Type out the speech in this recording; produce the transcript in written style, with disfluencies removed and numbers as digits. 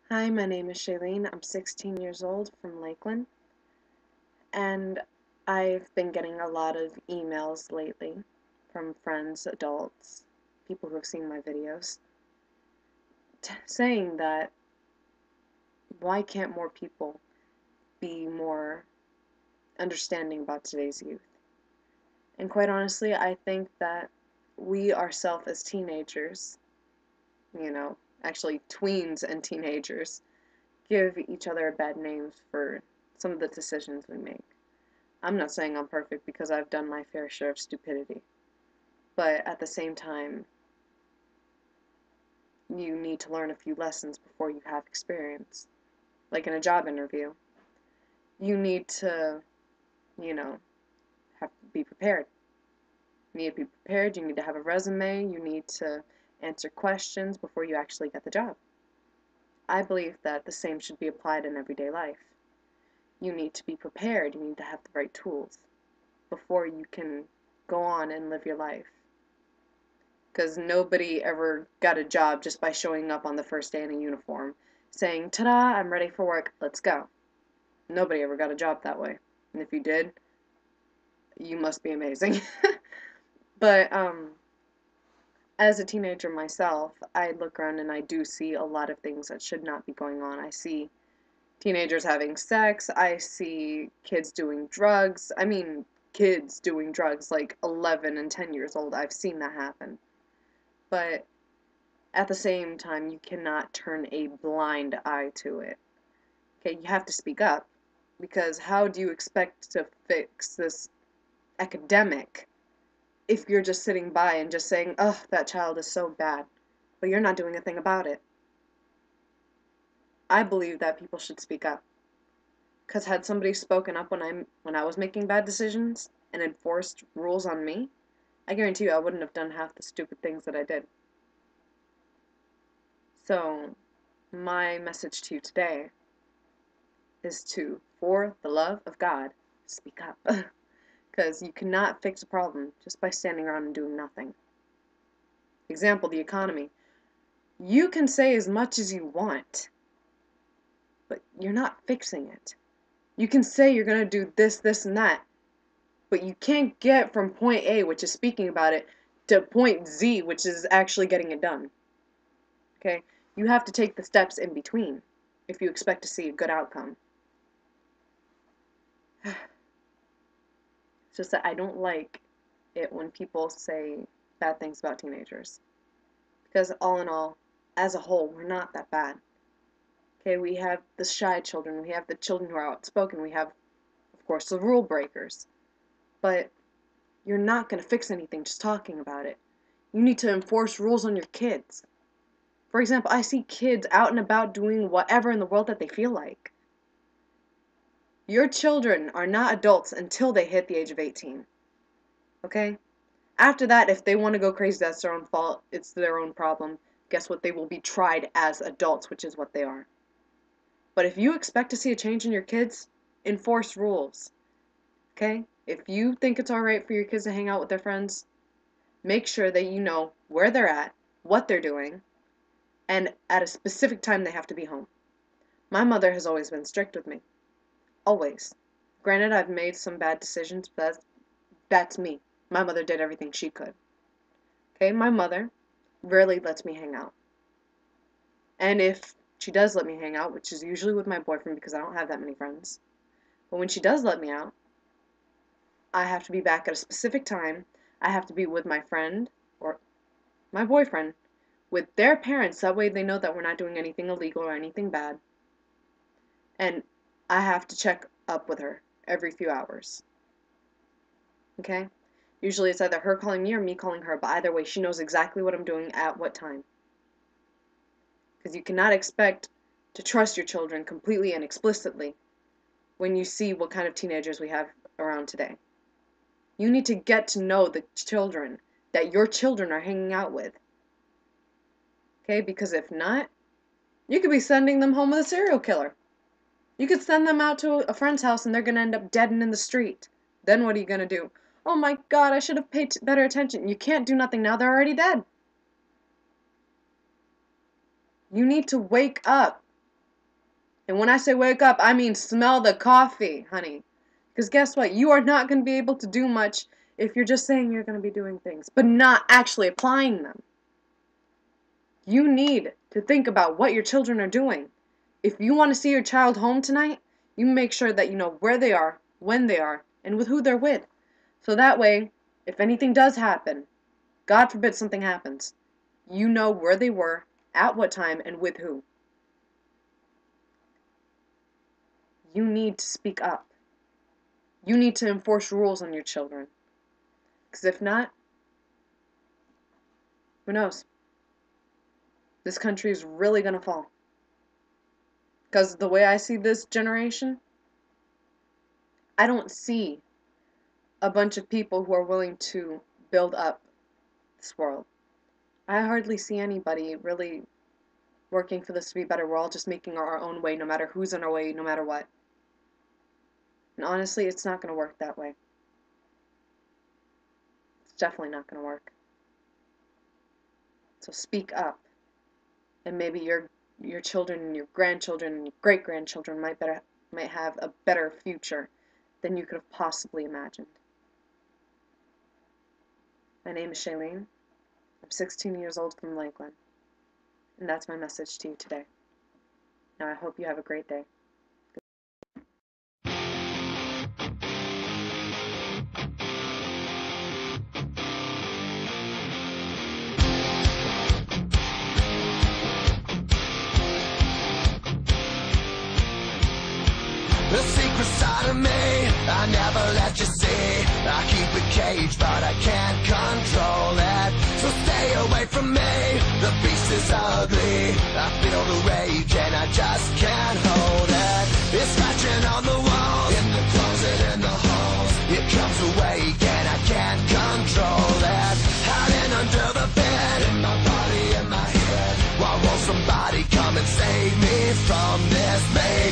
Hi, my name is Shailene. I'm 16 years old from Lakeland, and I've been getting a lot of emails lately from friends, adults, people who have seen my videos, saying that why can't more people be more understanding about today's youth? And quite honestly, I think that we ourselves as teenagers, actually tweens and teenagers, give each other bad names for some of the decisions we make. I'm not saying I'm perfect because I've done my fair share of stupidity, but at the same time, you need to learn a few lessons before you have experience. Like in a job interview, you need to, you know, have to be prepared. You need to be prepared, you need to have a resume, you need to answer questions before you actually get the job. I believe that the same should be applied in everyday life. You need to be prepared, you need to have the right tools before you can go on and live your life. Because nobody ever got a job just by showing up on the first day in a uniform, saying, ta-da, I'm ready for work, let's go. Nobody ever got a job that way. And if you did, you must be amazing. But, as a teenager myself, I look around and I do see a lot of things that should not be going on. I see teenagers having sex, I see kids doing drugs. I mean, kids doing drugs, like 11 and 10 years old. I've seen that happen. But at the same time, you cannot turn a blind eye to it. Okay, you have to speak up, because how do you expect to fix this epidemic if you're just sitting by and just saying, "Ugh, that child is so bad," but you're not doing a thing about it? I believe that people should speak up, because had somebody spoken up when I was making bad decisions and enforced rules on me, I guarantee you I wouldn't have done half the stupid things that I did. So, my message to you today is to, for the love of God, speak up. Because you cannot fix a problem just by standing around and doing nothing. Example, the economy. You can say as much as you want, but you're not fixing it. You can say you're going to do this, this, and that, but you can't get from point A, which is speaking about it, to point Z, which is actually getting it done. Okay? You have to take the steps in between if you expect to see a good outcome. It's just that I don't like it when people say bad things about teenagers. Because all in all, as a whole, we're not that bad. Okay, we have the shy children, we have the children who are outspoken, we have, of course, the rule breakers. But you're not going to fix anything just talking about it. You need to enforce rules on your kids. For example, I see kids out and about doing whatever in the world that they feel like. Your children are not adults until they hit the age of 18. Okay? After that, if they want to go crazy, that's their own fault. It's their own problem. Guess what? They will be tried as adults, which is what they are. But if you expect to see a change in your kids, enforce rules. Okay? If you think it's alright for your kids to hang out with their friends, make sure that you know where they're at, what they're doing, and at a specific time they have to be home. My mother has always been strict with me. Always. Granted, I've made some bad decisions, but that's me. My mother did everything she could. Okay? My mother rarely lets me hang out. And if she does let me hang out, which is usually with my boyfriend because I don't have that many friends, but when she does let me out, I have to be back at a specific time. I have to be with my friend or my boyfriend with their parents. That way they know that we're not doing anything illegal or anything bad. And I have to check up with her every few hours. Okay? Usually it's either her calling me or me calling her, but either way, she knows exactly what I'm doing at what time. Because you cannot expect to trust your children completely and explicitly when you see what kind of teenagers we have around today. You need to get to know the children that your children are hanging out with. Okay? Because if not, you could be sending them home with a serial killer. You could send them out to a friend's house and they're going to end up dead and in the street. Then what are you going to do? Oh my God, I should have paid better attention. You can't do nothing now, they're already dead. You need to wake up. And when I say wake up, I mean smell the coffee, honey. Because guess what? You are not going to be able to do much if you're just saying you're going to be doing things, but not actually applying them. You need to think about what your children are doing. If you want to see your child home tonight, you make sure that you know where they are, when they are, and with who they're with. So that way, if anything does happen, God forbid something happens, you know where they were, at what time, and with who. You need to speak up. You need to enforce rules on your children. Because if not, who knows? This country is really going to fall. Because the way I see this generation, I don't see a bunch of people who are willing to build up this world. I hardly see anybody really working for this to be better. We're all just making our own way, no matter who's in our way, no matter what. And honestly, it's not going to work that way. It's definitely not going to work. So speak up. And maybe your children and your grandchildren and your great-grandchildren might have a better future than you could have possibly imagined. My name is Shailene. I'm 16 years old from Lakeland. And that's my message to you today. Now I hope you have a great day. The secret side of me, I never let you see. I keep it caged, but I can't control it. So stay away from me, the beast is ugly. I feel the rage and I just can't hold it. It's scratching on the walls, in the closet, in the halls. It comes awake and I can't control it. Hiding under the bed, in my body, in my head. Why won't somebody come and save me from this man?